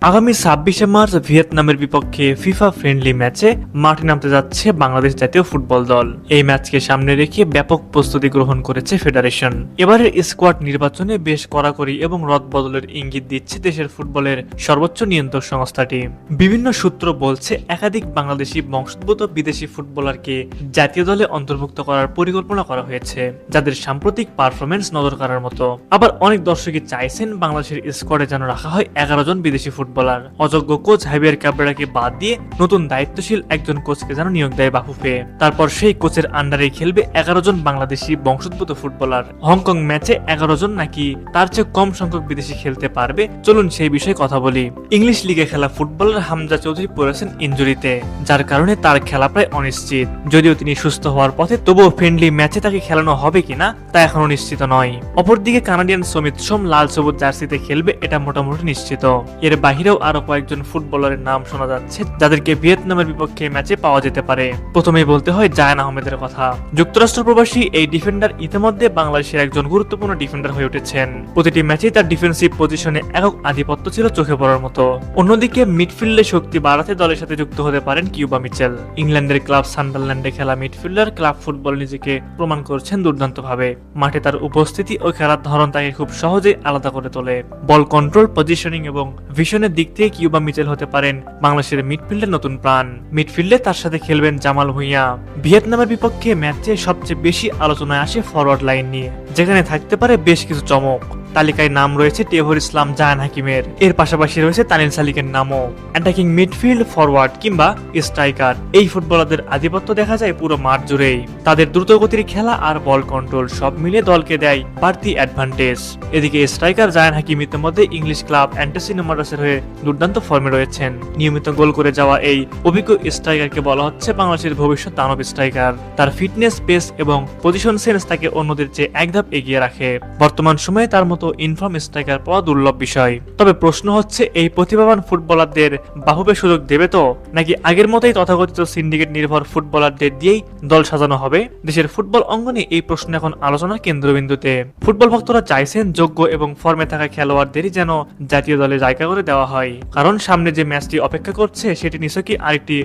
আগামী ২৬শে মার্চ ভিয়েতনামের বিপক্ষে ফিফা ফ্রেন্ডলি ম্যাচে মাঠে নামতে যাচ্ছে বাংলাদেশ জাতীয় ফুটবল দল। এই ম্যাচকে সামনে রেখে ব্যাপক প্রস্তুতি গ্রহণ করেছে ফেডারেশন। এবারের স্কোয়াড নির্বাচনে বেশ কড়াকড়ি এবং রদবদলের ইঙ্গিত দিচ্ছে দেশের ফুটবলের সর্বোচ্চ নিয়ন্ত্রক সংস্থাটি। বিভিন্ন সূত্র বলছে একাধিক বাংলাদেশি বংশোদ্ভূত বিদেশি ফুটবলারকে জাতীয় দলে অন্তর্ভুক্ত করার পরিকল্পনা করা হয়েছে, যাদের সাম্প্রতিক পারফরমেন্স নজর কাড়ার মতো। আবার অনেক দর্শকই চাইছেন বাংলাদেশের স্কোয়াডে যেন রাখা হয় 11 জন বিদেশি ফুটবলার। অযোগ্য কোচ হাবিয়ার ক্যাবরেরাকে বাদ দিয়ে নতুন দায়িত্বশীল একজন কোচকে যেন নিয়োগ দেয় বাফুফে। তারপর সেই কোচের আন্ডারে খেলবে 11 জন বাংলাদেশি বংশোদ্ভূত ফুটবলার। হংকং ম্যাচে 11 জন নাকি তার চেয়ে কম সংখ্যক বিদেশি খেলতে পারবে, চলুন সেই বিষয়ে কথা বলি। ইংলিশ লিগে খেলা ফুটবলার হামজা চৌধুরী পড়েছেন ইনজুরিতে, যার কারণে তার খেলা প্রায় অনিশ্চিত। যদিও তিনি সুস্থ হওয়ার পথে, তবুও ফ্রেন্ডলি ম্যাচে তাকে খেলানো হবে কিনা তা এখনো নিশ্চিত নয়। অপরদিকে কানাডিয়ান সমিত সোম লাল সবুজ জার্সিতে খেলবে, এটা মোটামুটি নিশ্চিত। এর বাহিরেও আরো কয়েকজন ফুটবলারের নাম শোনা যাচ্ছে, যাদেরকে ভিয়েতনামের বিপক্ষে ম্যাচে পাওয়া যেতে পারে। প্রথমেই বলতে হয় জায়ান আহমেদের কথা। যুক্তরাষ্ট্র প্রবাসী এই ডিফেন্ডার ইতিমধ্যে বাংলাদেশের একজন গুরুত্বপূর্ণ ডিফেন্ডার হয়ে উঠেছেন। প্রতিটি ম্যাচেই তার ডিফেন্সিভ পজিশনে একক আধিপত্য ছিল চোখে পড়ার মতো। অন্যদিকে মিডফিল্ডে শক্তি বাড়াতে দলের সাথে যুক্ত হতে পারেন কিউবা মিচেল। ইংল্যান্ডের ক্লাব সান্ডারল্যান্ডে খেলা মিডফিল্ডার ক্লাব ফুটবল নিজেকে প্রমাণ করছেন দুর্দান্তভাবে। মাঠে তার উপস্থিতি ও খেলার ধরন তাকে খুব সহজেই আলাদা করে তোলে। বল কন্ট্রোল, পজিশনিং এবং ভিশনের দিক থেকে কিউবা মিচেল হতে পারেন বাংলাদেশের মিডফিল্ডের নতুন প্রাণ। মিডফিল্ডে তার সাথে খেলবেন জামাল ভুঁইয়া। ভিয়েতনামের বিপক্ষে ম্যাচে সবচেয়ে বেশি আলোচনায় আসে ফরওয়ার্ড লাইন নিয়ে, যেখানে থাকতে পারে বেশ কিছু চমক। তালিকায় নাম রয়েছে টেভর ইসলাম, জায়ান হাকিমের। এর পাশাপাশি রয়েছে তানিল সালিকের নামও। অ্যাটাকিং মিডফিল্ড, ফরওয়ার্ড কিংবা স্ট্রাইকার, এই ফুটবলারদের আধিপত্য দেখা যায় পুরো মাঠ জুড়েই। তাদের দ্রুতগতির খেলা আর বল কন্ট্রোল সব মিলিয়ে দলকে দেয় বাড়তি অ্যাডভান্টেজ। এদিকে স্ট্রাইকার জায়ান হাকিম ইতিমধ্যে ইংলিশ ক্লাব অ্যান্টাসিনো মডাসের হয়ে দুর্দান্ত ফর্মে রয়েছেন। নিয়মিত গোল করে যাওয়া এই অভিজ্ঞ স্ট্রাইকারকে বলা হচ্ছে বাংলাদেশের ভবিষ্যৎ দানব স্ট্রাইকার। তার ফিটনেস, পেস এবং পজিশন সেন্স তাকে অন্যদের চেয়ে এক ধাপ এগিয়ে রাখে। বর্তমান সময়ে তার মতো ইনফর্ম স্ট্রাইকার পাওয়া দুর্লভ বিষয়। তবে প্রশ্ন হচ্ছে, এই প্রতিভাবান ফুটবলারদের বাহুবে সুযোগ দেবে তো, নাকি আগের মতোই তথাকথিত সিন্ডিকেট নির্ভর ফুটবলারদের দিয়েই দল সাজানো হবে? দেশের ফুটবল অঙ্গনে এই প্রশ্ন এখন আলোচনার কেন্দ্রবিন্দুতে। ফুটবল ভক্তরা চাইছেন যোগ্য এবং ফর্মে থাকা খেলোয়াড়দেরই যেন জাতীয় দলে জায়গা করে দেওয়া হয়, কারণ সামনে যে ম্যাচটি অপেক্ষা করছে সেটি নিছকই আরেকটি